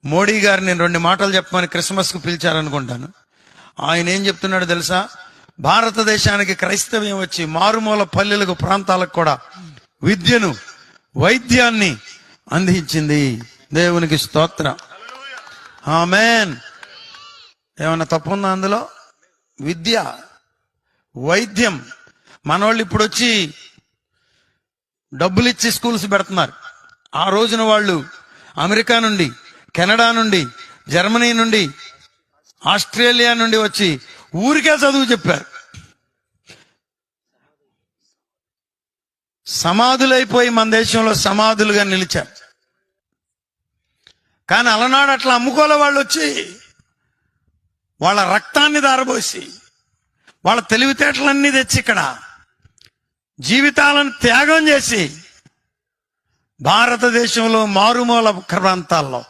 మోడీ గారు నేను 2 మాటలు చెప్పమని క్రిస్మస్కు పిలిచారనుకుంటాను. ఆయన ఏం చెప్తున్నాడు తెలుసా? భారతదేశానికి క్రైస్తవ్యం వచ్చి మారుమూల పల్లెలకు ప్రాంతాలకు కూడా విద్యను, వైద్యాన్ని అందించింది. దేవునికి స్తోత్రం. ఆమేన్. ఏమన్నా తప్పు ఉందా అందులో? విద్య, వైద్యం. మనోళ్ళు ఇప్పుడు వచ్చి డబ్బులు ఇచ్చి స్కూల్స్ పెడుతున్నారు. ఆ రోజున వాళ్ళు అమెరికా నుండి, కెనడా నుండి, జర్మనీ నుండి, ఆస్ట్రేలియా నుండి వచ్చి ఊరికే చదువు చెప్పారు. సమాధులైపోయి మన దేశంలో సమాధులుగా నిలిచారు. కానీ అలనాడు అట్లా అమ్ముకోలే. వాళ్ళు వచ్చి వాళ్ళ రక్తాన్ని దారబోసి, వాళ్ళ తెలివితేటలన్నీ తెచ్చి ఇక్కడ జీవితాలను త్యాగం చేసి భారతదేశంలో మారుమూల ప్రాంతాల్లో